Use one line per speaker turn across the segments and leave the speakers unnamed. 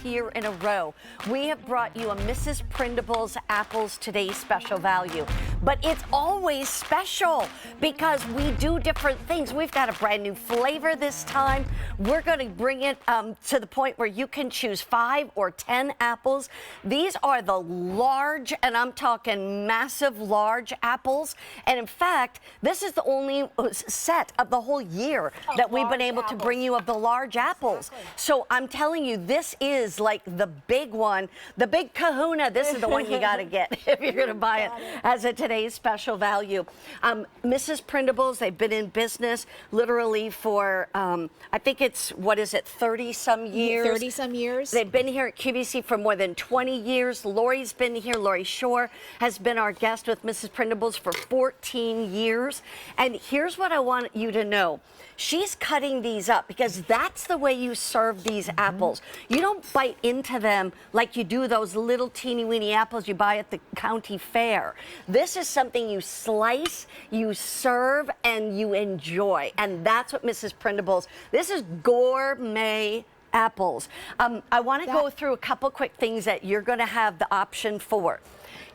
year in a row, we have brought you a Mrs. Prindables Apples Today's Special Value. But it's always special because we do different things. We've got a brand new flavor this time. We're going to bring it to the point where you can choose 5 or 10 apples. These are the large, and I'm talking massive large apples. And in fact, this is the only set of the whole year that we've been able to bring you of the large apples. So I'm telling you, this is like the big one, the big kahuna. This is the one you got to get if you're going to buy it as a today's special value. Mrs. Prindables, they've been in business literally for, I think it's, what is it, 30-some years?
30-some years.
They've been here at QVC for more than 20 years. Lori's been here. Lori Shore has been our guest with Mrs. Prindables for 14 years. And here's what I want you to know. She's cutting these up because that's the way you serve these apples. You don't bite into them like you do those little teeny weeny apples you buy at the county fair. This is something you slice, you serve, and you enjoy. And that's what Mrs. Prindables, this is gourmet apples. I want to go through a couple quick things that you're going to have the option for.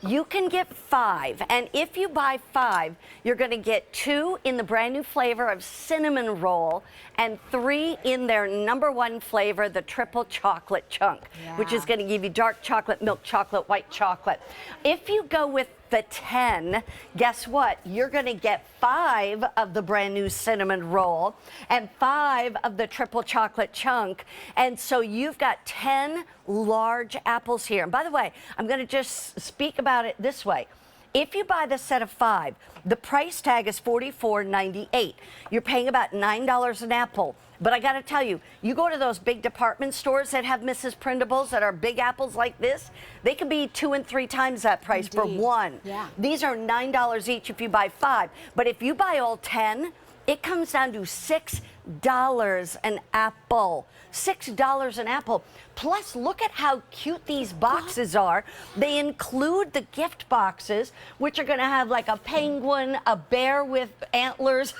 You can get 5, and if you buy 5, you're going to get 2 in the brand new flavor of cinnamon roll and 3 in their #1 flavor, the triple chocolate chunk, which is going to give you dark chocolate, milk chocolate, white chocolate. If you go with the 10, guess what? You're going to get 5 of the brand new cinnamon roll and 5 of the triple chocolate chunk. And so you've got 10 large apples here. And by the way, I'm going to just speak about it this way. If you buy the set of 5, the price tag is $44.98. You're paying about $9 an apple. But I got to tell you, you go to those big department stores that have Mrs. Prindables that are big apples like this, they can be 2 and 3 times that price for one. These are $9 each if you buy 5. But if you buy all 10, it comes down to $6 an apple. $6 an apple. Plus, look at how cute these boxes are. They include the gift boxes, which are going to have like a penguin, a bear with antlers,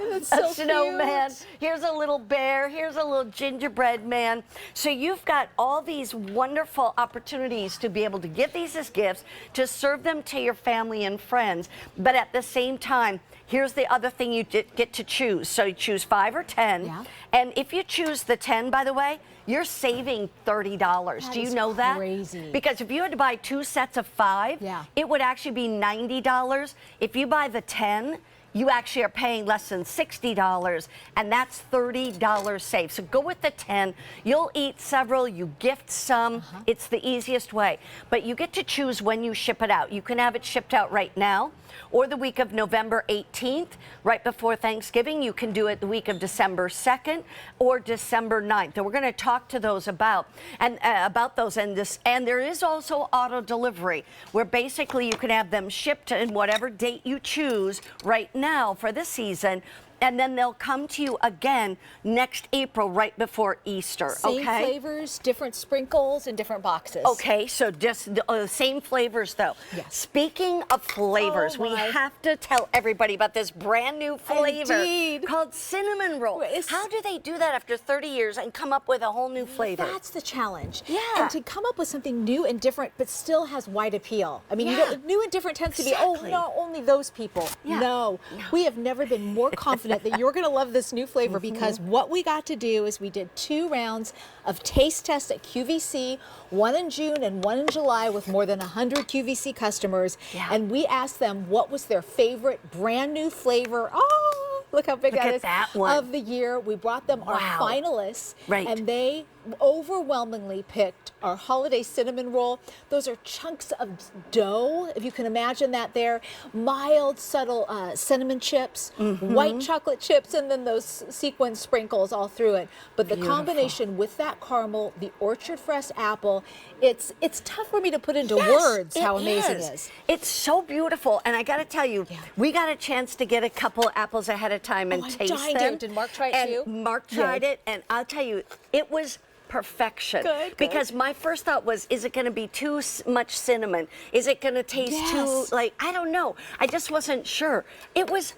a snowman. Cute. Here's a little bear. Here's a little gingerbread man. So you've got all these wonderful opportunities to be able to give these as gifts, to serve them to your family and friends. But at the same time, here's the other thing you get to choose. So you choose 5 or 10. And if you choose the 10, by the way, you're saving $30. Do you know that?
Crazy.
Because if you had to buy 2 sets of 5, it would actually be $90. If you buy the 10, you actually are paying less than $60, and that's $30 save. So go with the 10. You'll eat several, you gift some. It's the easiest way. But you get to choose when you ship it out. You can have it shipped out right now, or the week of November 18th, right before Thanksgiving. You can do it the week of December 2nd or December 9th. And we're going to talk to those about those. And there is also auto delivery, where basically you can have them shipped in whatever date you choose right now for this season. And then they'll come to you again next April, right before Easter.
Same flavors, different sprinkles, and different boxes.
Okay, so just same flavors, though. Speaking of flavors, we have to tell everybody about this brand new flavor called cinnamon roll. How do they do that after 30 years and come up with a whole new flavor?
That's the challenge. And to come up with something new and different, but still has wide appeal. I mean, you know, new and different tends to be, oh, no, only those people. No, we have never been more confident that you're going to love this new flavor, because what we got to do is we did 2 rounds of taste tests at QVC, 1 in June and 1 in July, with more than 100 QVC customers. And we asked them what was their favorite brand new flavor. Oh, look how big that is. Of the year. We brought them our finalists, and they overwhelmingly picked our holiday cinnamon roll. Those are chunks of dough, if you can imagine that there. Mild, subtle cinnamon chips, white chocolate chips, and then those sequin sprinkles all through it. But the combination with that caramel, the orchard fresh apple, it's tough for me to put into words how amazing it is.
It's so beautiful. And I got to tell you, we got a chance to get a couple apples ahead of time and taste them.
Did Mark try it too?
Mark tried it, and I'll tell you, it was perfection. Because my first thought was, is it going to be too much cinnamon? Is it going to taste too, like, I don't know. I just wasn't sure. It was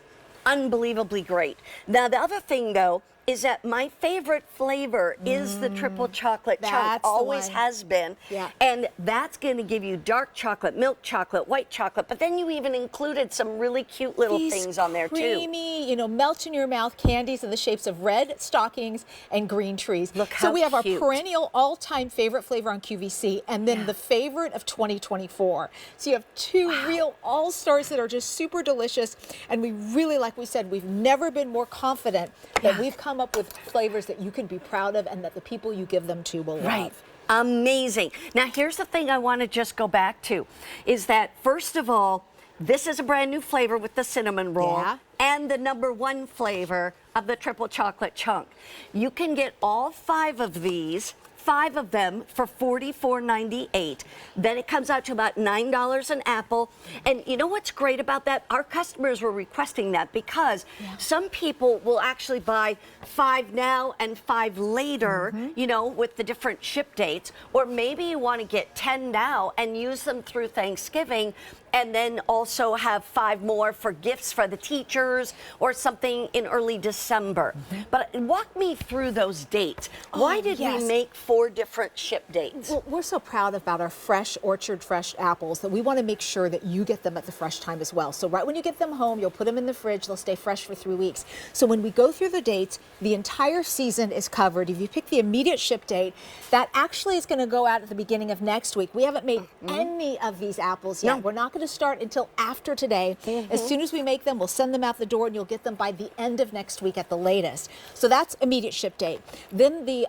unbelievably great. Now, the other thing, though, is that my favorite flavor is the triple chocolate chunk.
That's the
Always
one.
has been.
Yeah.
And that's going to give you dark chocolate, milk chocolate, white chocolate, but then you even included some really cute little things on there too.
Creamy, you know, melt in your mouth candies in the shapes of red stockings and green trees.
Look how
So we have
cute.
our perennial all-time favorite flavor on QVC, and then the favorite of 2024. So you have two real all-stars that are just super delicious, and we really, like we said, we've never been more confident that we've come up with flavors that you can be proud of and that the people you give them to will love.
Amazing. Now, here's the thing I want to just go back to, is that, first of all, this is a brand new flavor with the cinnamon roll and the #1 flavor of the triple chocolate chunk. You can get all 5 of these, 5 of them for $44.98. Then it comes out to about $9 an apple. And you know what's great about that? Our customers were requesting that because some people will actually buy 5 now and 5 later, you know, with the different ship dates. Or maybe you want to get 10 now and use them through Thanksgiving, and then also have 5 more for gifts for the teachers or something in early December. But walk me through those dates. Why did we make 4 different ship dates?
Well, we're so proud about our fresh orchard fresh apples that we want to make sure that you get them at the fresh time as well. So right when you get them home, you'll put them in the fridge. They'll stay fresh for 3 weeks. So when we go through the dates, the entire season is covered. If you pick the immediate ship date, that actually is going to go out at the beginning of next week. We haven't made any of these apples yet. We're not going to start until after today. As soon as we make them, we'll send them out the door and you'll get them by the end of next week at the latest. So that's immediate ship date. Then the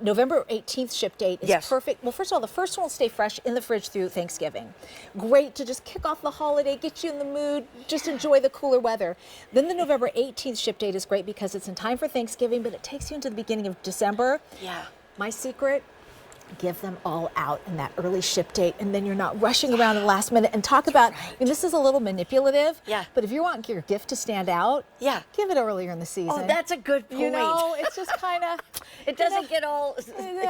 November 18th ship date is perfect. Well, first of all, the first one will stay fresh in the fridge through Thanksgiving. Great to just kick off the holiday, get you in the mood, just enjoy the cooler weather. Then the November 18th ship date is great because it's in time for Thanksgiving, but it takes you into the beginning of December. My secret, give them all out in that early ship date, and then you're not rushing around at the last minute. And talk about, I mean, this is a little manipulative, but if you want your gift to stand out, give it earlier in the season.
Oh, that's a good point.
You know, it's just kind of,
it doesn't get all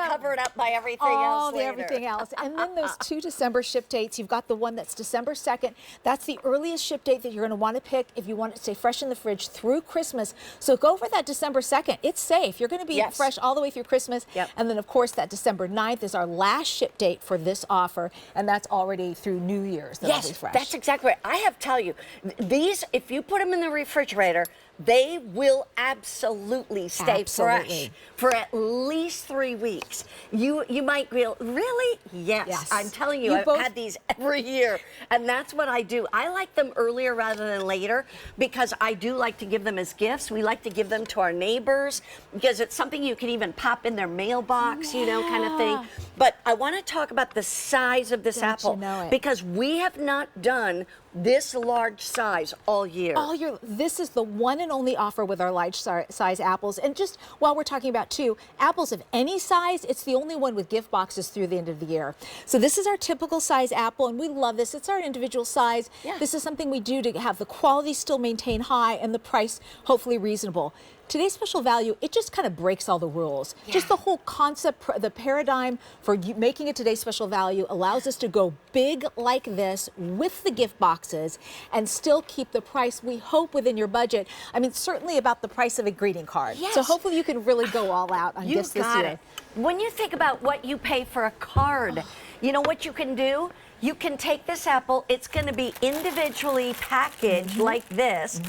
covered up by everything else later.
Everything else. And then those 2 December ship dates, you've got the one that's December 2nd. That's the earliest ship date that you're going to want to pick if you want it to stay fresh in the fridge through Christmas. So go for that December 2nd. It's safe. You're going to be fresh all the way through Christmas. And then, of course, that December 9th is our last ship date for this offer, and that's already through New Year's. That'll be fresh.
That's exactly right. I have to tell you, these, if you put them in the refrigerator, they will absolutely stay fresh for at least 3 weeks. You might go, really? Yes. I'm telling you, I've had these every year, and that's what I do. I like them earlier rather than later because I do like to give them as gifts. We like to give them to our neighbors because it's something you can even pop in their mailbox, you know, kind of thing. But I want to talk about the size of this apple because we have not done this large size all year.
This is the one and only offer with our large size apples. And just while we're talking about apples of any size, it's the only one with gift boxes through the end of the year. So this is our typical size apple, and we love this. It's our individual size. This is something we do to have the quality still maintained high and the price hopefully reasonable. Today's special value, it just kind of breaks all the rules. Just the whole concept, the paradigm for making it today's special value allows us to go big like this with the gift boxes and still keep the price, we hope, within your budget. I mean, certainly about the price of a greeting card. So hopefully you can really go all out on gifts this year.
When you think about what you pay for a card, you know what you can do? You can take this apple, it's going to be individually packaged like this.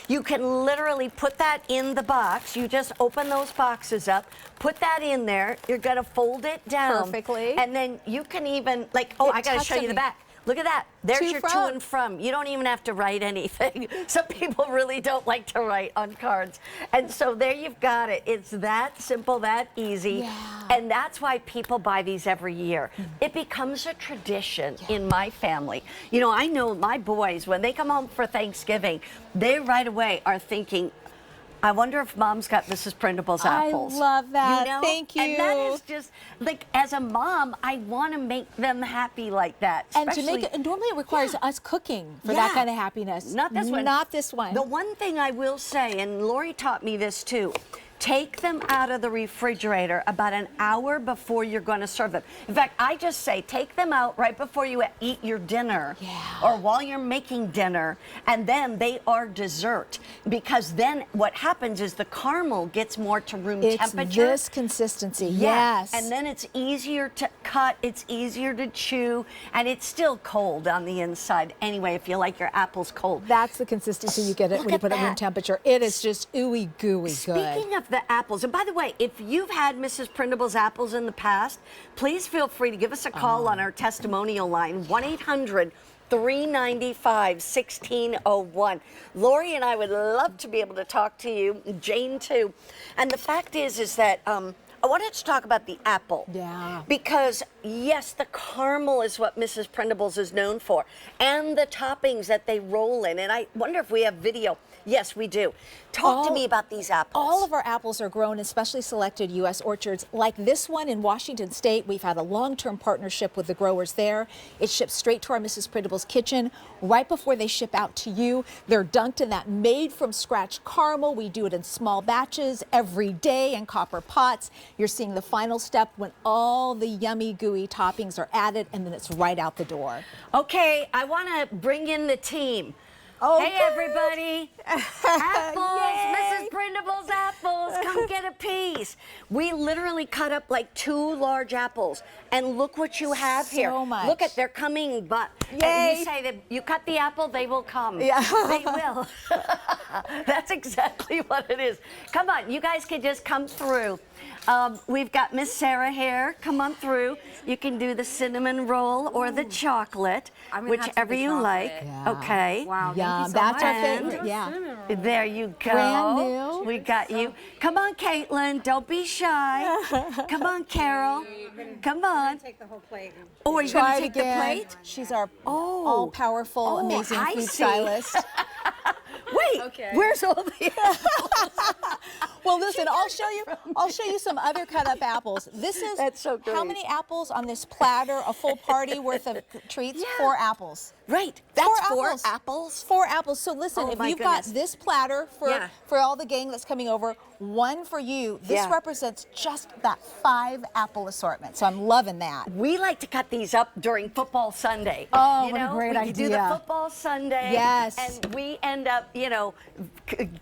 You can literally put that in the box. You just open those boxes up, put that in there. You're going to fold it down.
Perfectly.
And then you can even, like, I got to show you the back. Look at that. There's your to and from. You don't even have to write anything. Some people really don't like to write on cards. And so there you've got it. It's that simple, that easy. And that's why people buy these every year. It becomes a tradition in my family. You know, I know my boys, when they come home for Thanksgiving, they right away are thinking, I wonder if Mom's got Mrs. Prindables apples.
I love that.
You know?
Thank you.
And that is just, like, as a mom, I want to make them happy like that.
And to make it, and normally it requires us cooking for that kind of happiness.
Not this one.
Not this one.
The one thing I will say, and Lori taught me this too, take them out of the refrigerator about an hour before you're going to serve them. In fact, I just say take them out right before you eat your dinner or while you're making dinner, and then they are dessert. Because then what happens is the caramel gets more to room temperature.
It's this consistency, yes.
And then it's easier to cut, it's easier to chew, and it's still cold on the inside anyway if you like your apples cold.
That's the consistency you get when you put it at room temperature. It is just ooey gooey good.
Speaking of the apples, and by the way, if you've had Mrs. Prindables apples in the past, please feel free to give us a call on our testimonial line, 1-800-395-1601. Lori and I would love to be able to talk to you, Jane too. And the fact is that I wanted to talk about the apple.
Yeah.
Because, yes, the caramel is what Mrs. Prindables is known for, and the toppings that they roll in. And I wonder if we have video. Yes, we do. Talk to me about these apples.
All of our apples are grown in specially selected U.S. orchards like this one in Washington State. We've had a long-term partnership with the growers there. It ships straight to our Mrs. Prindables kitchen right before they ship out to you. They're dunked in that made-from-scratch caramel. We do it in small batches every day in copper pots. You're seeing the final step when all the yummy, gooey toppings are added, and then it's right out the door.
Okay, I want to bring in the team.
Okay.
Hey, everybody. Apples, Mrs. Prindables apples. Come get a piece. We literally cut up like 2 large apples. And look what you have here.
So much.
Look at, they're coming, but
Yay.
you say that you cut the apple, they will come.
Yeah.
They will. That's exactly what it is. Come on, you guys can just come through. We've got Miss Sarah here. Come on through. You can do the cinnamon roll or the chocolate, whichever you like.
Yeah.
Okay.
Wow,
Yeah,
thank you so
that's our
much.
favorite. Yeah.
There you go.
Brand new.
We got you. Come on, Caitlin. Don't be shy. Come on, Carol. Come on.
Take the whole plate.
Oh, are you
Try
going to
it
take the
again.
plate?
She's our
Oh.
all-powerful, amazing
I
food
see.
stylist.
Wait,
Okay.
where's all the
Well, listen, I'll show you some other cut up apples. This is
That's so
how
great.
many apples on this platter, a full party worth of treats?
Yeah.
4 apples.
Right, that's 4
apples.
apples.
4 apples. So listen,
Oh,
if
my
you've
goodness.
got this platter
Yeah.
for all the gang that's coming over, 1 for you. This
Yeah.
represents just that 5 apple assortment. So I'm loving that.
We like to cut these up during football Sunday.
Oh,
you
what a
know?
great
we do the
idea.
football Sunday.
Yes.
And we end up,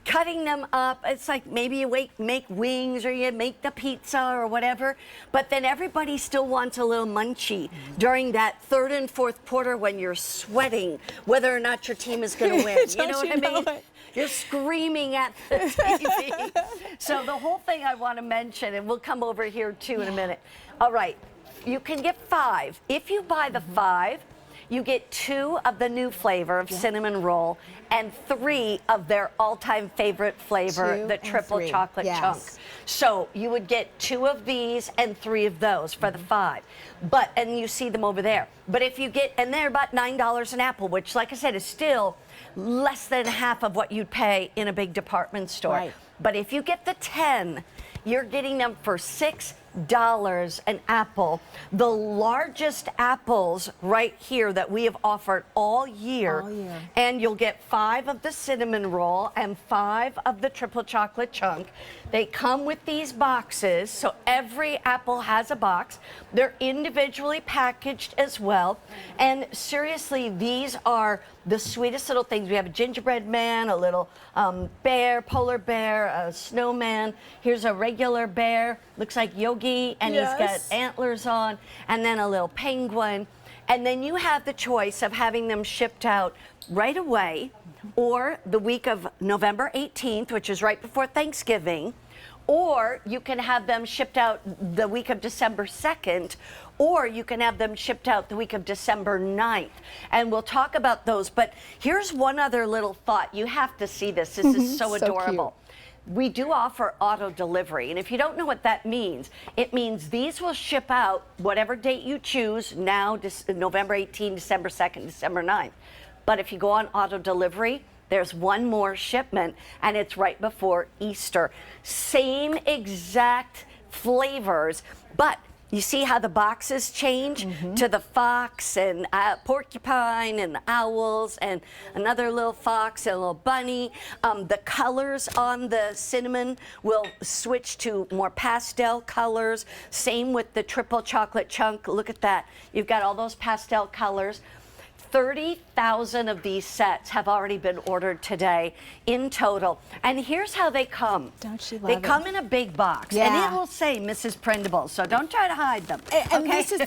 cutting them up. It's like maybe you make wings or you make the pizza or whatever. But then everybody still wants a little munchie during that 3rd and 4th quarter when you're sweating whether or not your team is going to win. You know
Don't
what I
you know
mean?
it?
You're screaming at the TV. So the whole thing I want to mention, and we'll come over here too in a minute. All right, you can get 5. If you buy the 5, you get 2 of the new flavor of cinnamon roll and 3 of their all-time favorite flavor,
2
the
and
triple
3.
chocolate
Yes.
chunk. So you would get 2 of these and 3 of those for the 5. And you see them over there. But if you get, and they're about $9 an apple, which, like I said, is still less than half of what you'd pay in a big department store.
Right.
But if you get the 10, you're getting them for $6 an apple. The largest apples right here that we have offered all year.
All year.
And you'll get 5 of the cinnamon roll and 5 of the triple chocolate chunk. They come with these boxes, so every apple has a box. They're individually packaged as well. And seriously, these are the sweetest little things. We have a gingerbread man, a little bear, polar bear, a snowman. Here's a regular bear, looks like Yogi, and he's got
Yes.
antlers on, and then a little penguin. And then you have the choice of having them shipped out right away, or the week of November 18th, which is right before Thanksgiving, or you can have them shipped out the week of December 2nd, or you can have them shipped out the week of December 9th. And we'll talk about those. But here's one other little thought. You have to see this. This is so
So
adorable. We do offer auto delivery, and if you don't know what that means, it means these will ship out whatever date you choose, now November 18, December 2nd, December 9th. But if you go on auto delivery, there's one more shipment, and it's right before Easter. Same exact flavors, but You see how the boxes change to the fox and porcupine and owls and another little fox and a little bunny. The colors on the cinnamon will switch to more pastel colors. Same with the triple chocolate chunk. Look at that. You've got all those pastel colors. 30,000 of these sets have already been ordered today in total. And here's how they come.
Don't you love
They
it?
come in a big box, and it will say Mrs. Prindables, so don't try to hide them.
And
okay?
this is the